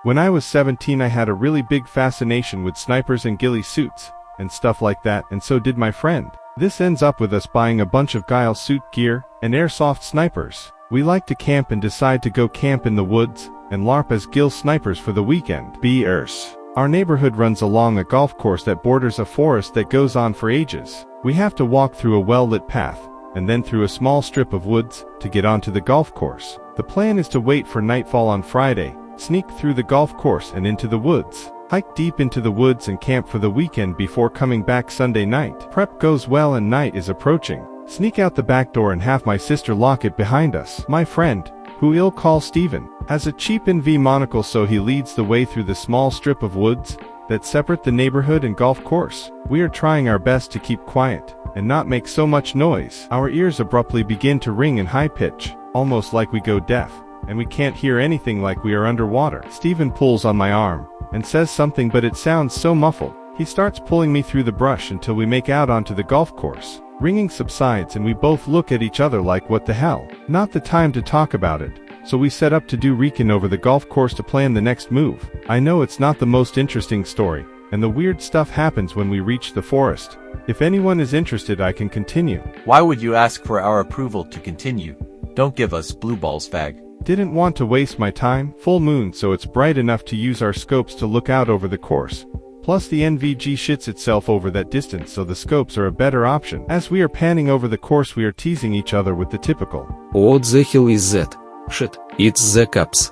When I was 17 I had a really big fascination with snipers and ghillie suits, and stuff like that, and so did my friend. This ends up with us buying a bunch of guile suit gear, and airsoft snipers. We like to camp and decide to go camp in the woods, and LARP as gill snipers for the weekend. B.ers. Our neighborhood runs along a golf course that borders a forest that goes on for ages. We have to walk through a well-lit path, and then through a small strip of woods, to get onto the golf course. The plan is to wait for nightfall on Friday, sneak through the golf course and into the woods, hike deep into the woods and camp for the weekend before coming back Sunday night. Prep goes well and night is approaching. Sneak out the back door and have my sister lock it behind us. My friend, who we'll call Steven, has a cheap NV monocle, so he leads the way through the small strip of woods that separate the neighborhood and golf course. We are trying our best to keep quiet and not make so much noise. Our ears abruptly begin to ring in high pitch, almost like we go deaf, and we can't hear anything, like we are underwater. Steven pulls on my arm and says something, but it sounds so muffled. He starts pulling me through the brush until we make out onto the golf course. Ringing subsides and we both look at each other like, what the hell? Not the time to talk about it, so we set up to do recon over the golf course to plan the next move. I know it's not the most interesting story, and the weird stuff happens when we reach the forest. If anyone is interested, I can continue. Why would you ask for our approval to continue? Don't give us blue balls, fag. Didn't want to waste my time. Full moon, so it's bright enough to use our scopes to look out over the course. Plus the NVG shits itself over that distance, so the scopes are a better option. As we are panning over the course, we are teasing each other with the typical, "What the hell is that? Shit, it's the cops,"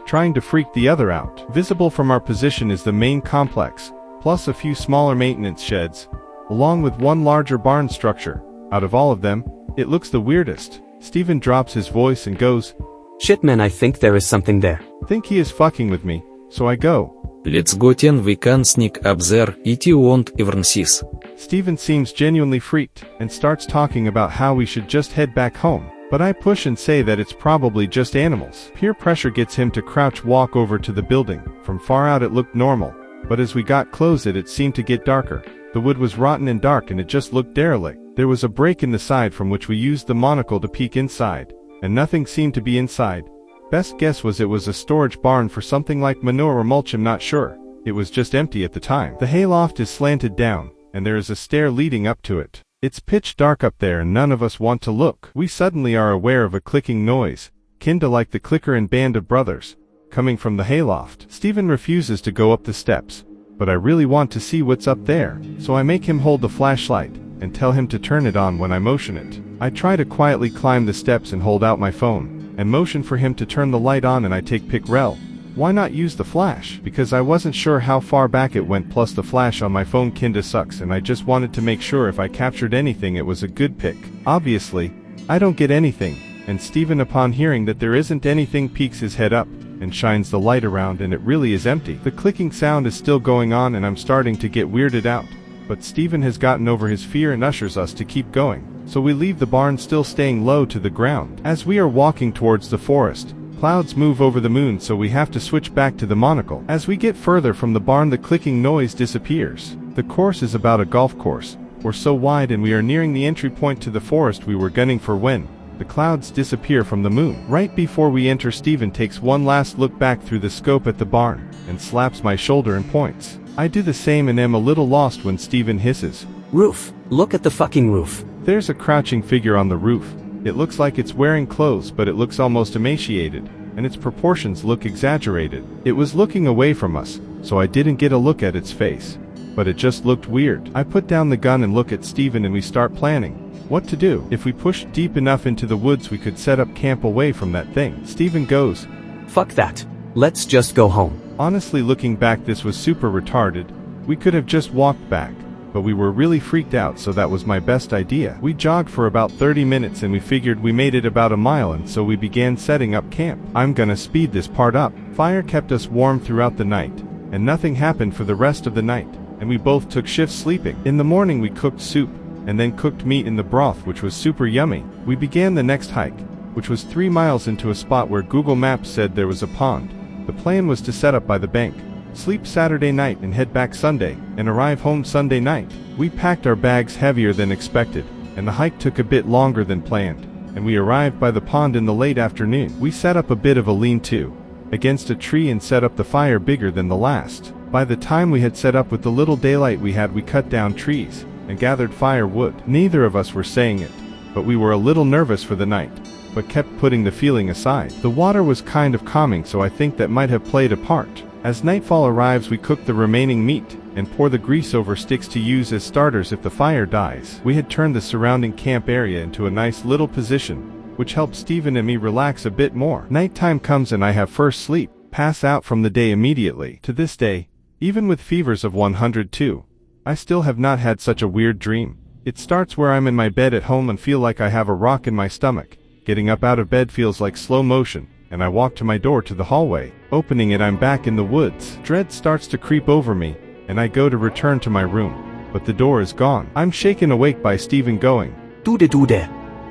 trying to freak the other out. Visible from our position is the main complex, plus a few smaller maintenance sheds, along with one larger barn structure. Out of all of them, it looks the weirdest. Steven drops his voice and goes, "Shit man, I think there is something there." Think he is fucking with me, so I go, "Let's go then, we can sneak up there, it won't even cease." Steven seems genuinely freaked, and starts talking about how we should just head back home. But I push and say that it's probably just animals. Peer pressure gets him to crouch walk over to the building. From far out it looked normal, but as we got close it seemed to get darker. The wood was rotten and dark and it just looked derelict. There was a break in the side from which we used the monocle to peek inside, and nothing seemed to be inside. Best guess was it was a storage barn for something like manure or mulch, I'm not sure. It was just empty at the time. The hayloft is slanted down, and there is a stair leading up to it. It's pitch dark up there and none of us want to look. We suddenly are aware of a clicking noise, kin to like the clicker in Band of Brothers, coming from the hayloft. Steven refuses to go up the steps, but I really want to see what's up there, so I make him hold the flashlight, and tell him to turn it on when I motion it. I try to quietly climb the steps and hold out my phone, and motion for him to turn the light on, and I take pic rel. Why not use the flash? Because I wasn't sure how far back it went, plus the flash on my phone kinda sucks, and I just wanted to make sure if I captured anything it was a good pic. Obviously, I don't get anything, and Steven, upon hearing that there isn't anything, peeks his head up, and shines the light around, and it really is empty. The clicking sound is still going on and I'm starting to get weirded out. But Steven has gotten over his fear and ushers us to keep going, so we leave the barn still staying low to the ground. As we are walking towards the forest, clouds move over the moon, so we have to switch back to the monocle. As we get further from the barn the clicking noise disappears. The course is about a golf course, or so wide, and we are nearing the entry point to the forest we were gunning for when the clouds disappear from the moon. Right before we enter, Steven takes one last look back through the scope at the barn, and slaps my shoulder and points. I do the same and am a little lost when Steven hisses, "Roof, look at the fucking roof." There's a crouching figure on the roof. It looks like it's wearing clothes, but it looks almost emaciated, and its proportions look exaggerated. It was looking away from us, so I didn't get a look at its face, but it just looked weird. I put down the gun and look at Steven, and we start planning what to do. If we pushed deep enough into the woods we could set up camp away from that thing. Steven goes, "Fuck that. Let's just go home." Honestly, looking back, this was super retarded. We could have just walked back, but we were really freaked out, so that was my best idea. We jogged for about 30 minutes and we figured we made it about a mile, and so we began setting up camp. I'm gonna speed this part up. Fire kept us warm throughout the night, and nothing happened for the rest of the night, and we both took shifts sleeping. In the morning we cooked soup, and then cooked meat in the broth, which was super yummy. We began the next hike, which was 3 miles into a spot where Google Maps said there was a pond. The plan was to set up by the bank, sleep Saturday night and head back Sunday, and arrive home Sunday night. We packed our bags heavier than expected, and the hike took a bit longer than planned, and we arrived by the pond in the late afternoon. We set up a bit of a lean-to, against a tree and set up the fire bigger than the last. By the time we had set up with the little daylight we had, we cut down trees and gathered firewood. Neither of us were saying it, but we were a little nervous for the night, but kept putting the feeling aside. The water was kind of calming, so I think that might have played a part. As nightfall arrives, we cook the remaining meat and pour the grease over sticks to use as starters if the fire dies. We had turned the surrounding camp area into a nice little position, which helped Stephen and me relax a bit more. Nighttime comes and I have first sleep, pass out from the day immediately. To this day, even with fevers of 102, I still have not had such a weird dream. It starts where I'm in my bed at home and feel like I have a rock in my stomach. Getting up out of bed feels like slow motion, and I walk to my door to the hallway. Opening it, I'm back in the woods. Dread starts to creep over me, and I go to return to my room, but the door is gone. I'm shaken awake by Stephen going, Dude.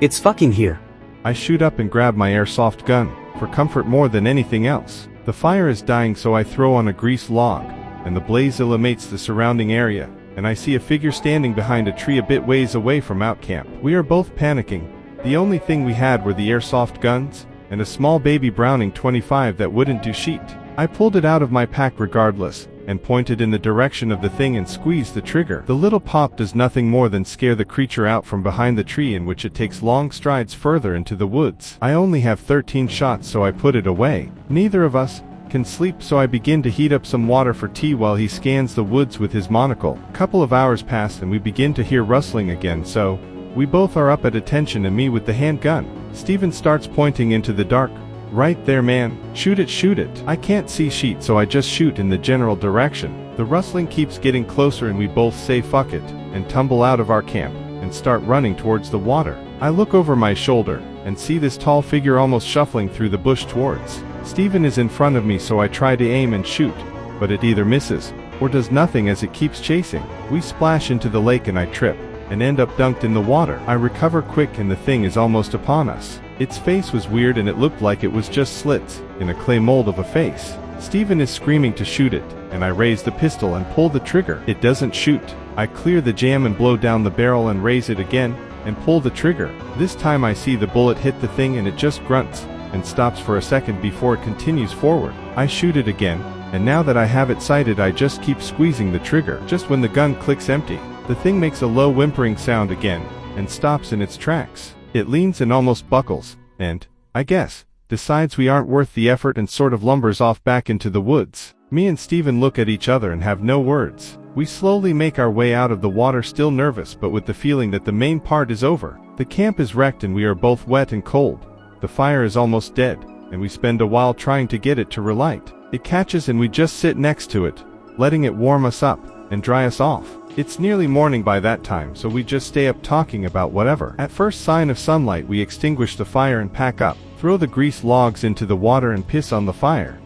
It's fucking here. I shoot up and grab my airsoft gun, for comfort more than anything else. The fire is dying, so I throw on a grease log, and the blaze illuminates the surrounding area, and I see a figure standing behind a tree a bit ways away from out camp. We are both panicking. The only thing we had were the airsoft guns, and a small baby Browning 25 that wouldn't do shit. I pulled it out of my pack regardless, and pointed in the direction of the thing and squeezed the trigger. The little pop does nothing more than scare the creature out from behind the tree, in which it takes long strides further into the woods. I only have 13 shots, so I put it away. Neither of us can sleep, so I begin to heat up some water for tea while he scans the woods with his monocle. Couple of hours pass and we begin to hear rustling again, so we both are up at attention, and me with the handgun. Stephen starts pointing into the dark. Right there, man. Shoot it. I can't see shit, so I just shoot in the general direction. The rustling keeps getting closer and we both say fuck it, and tumble out of our camp, and start running towards the water. I look over my shoulder, and see this tall figure almost shuffling through the bush towards. Stephen is in front of me, so I try to aim and shoot, but it either misses, or does nothing as it keeps chasing. We splash into the lake and I trip, and end up dunked in the water. I recover quick and the thing is almost upon us. Its face was weird and it looked like it was just slits in a clay mold of a face. Stephen is screaming to shoot it, and I raise the pistol and pull the trigger. It doesn't shoot. I clear the jam and blow down the barrel and raise it again, and pull the trigger. This time I see the bullet hit the thing and it just grunts, and stops for a second before it continues forward. I shoot it again, and now that I have it sighted, I just keep squeezing the trigger. Just when the gun clicks empty, the thing makes a low whimpering sound again, and stops in its tracks. It leans and almost buckles, and, I guess, decides we aren't worth the effort and sort of lumbers off back into the woods. Me and Stephen look at each other and have no words. We slowly make our way out of the water, still nervous but with the feeling that the main part is over. The camp is wrecked and we are both wet and cold. The fire is almost dead, and we spend a while trying to get it to relight. It catches and we just sit next to it, letting it warm us up and dry us off. It's nearly morning by that time, so we just stay up talking about whatever. At first sign of sunlight, we extinguish the fire and pack up, throw the grease logs into the water and piss on the fire.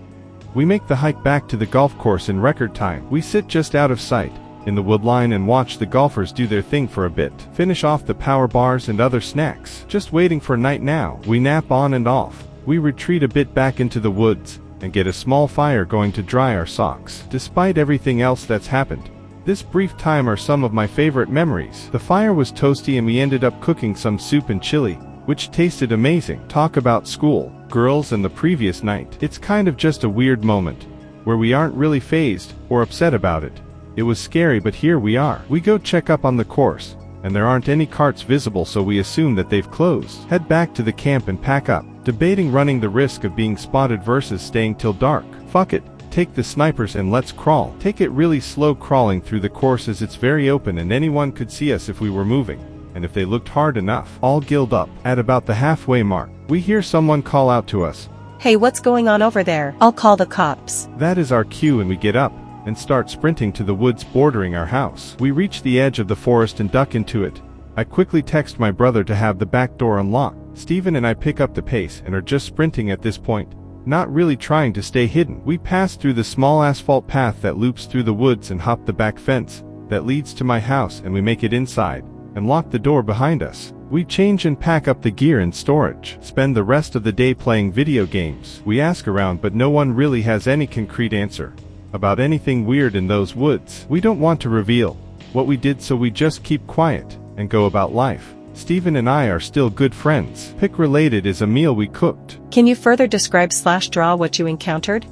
We make the hike back to the golf course in record time. We sit just out of sight, in the woodline, and watch the golfers do their thing for a bit, finish off the power bars and other snacks. Just waiting for night now. We nap on and off. We retreat a bit back into the woods, and get a small fire going to dry our socks. Despite everything else that's happened, this brief time are some of my favorite memories. The fire was toasty and we ended up cooking some soup and chili, which tasted amazing. Talk about school, girls, and the previous night. It's kind of just a weird moment, where we aren't really fazed or upset about it. It was scary, but here we are. We go check up on the course, and there aren't any carts visible, so we assume that they've closed. Head back to the camp and pack up, debating running the risk of being spotted versus staying till dark. Fuck it. Take the snipers and let's crawl. Take it really slow crawling through the course, as it's very open and anyone could see us if we were moving, and if they looked hard enough. All gilled up. At about the halfway mark, we hear someone call out to us. Hey, what's going on over there? I'll call the cops. That is our cue, and we get up and start sprinting to the woods bordering our house. We reach the edge of the forest and duck into it. I quickly text my brother to have the back door unlocked. Stephen and I pick up the pace and are just sprinting at this point, not really trying to stay hidden. We pass through the small asphalt path that loops through the woods and hop the back fence that leads to my house, and we make it inside and lock the door behind us. We change and pack up the gear in storage. Spend the rest of the day playing video games. We ask around, but no one really has any concrete answer about anything weird in those woods. We don't want to reveal what we did, so we just keep quiet and go about life. Steven and I are still good friends. Pick related is a meal we cooked. Can you further describe/draw what you encountered?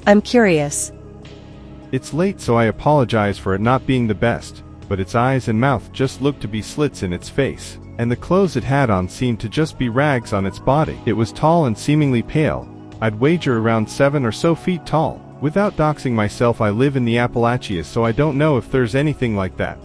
I'm curious. It's late, so I apologize for it not being the best, but its eyes and mouth just looked to be slits in its face, and the clothes it had on seemed to just be rags on its body. It was tall and seemingly pale. I'd wager around 7 or so feet tall. Without doxing myself, I live in the Appalachians, so I don't know if there's anything like that.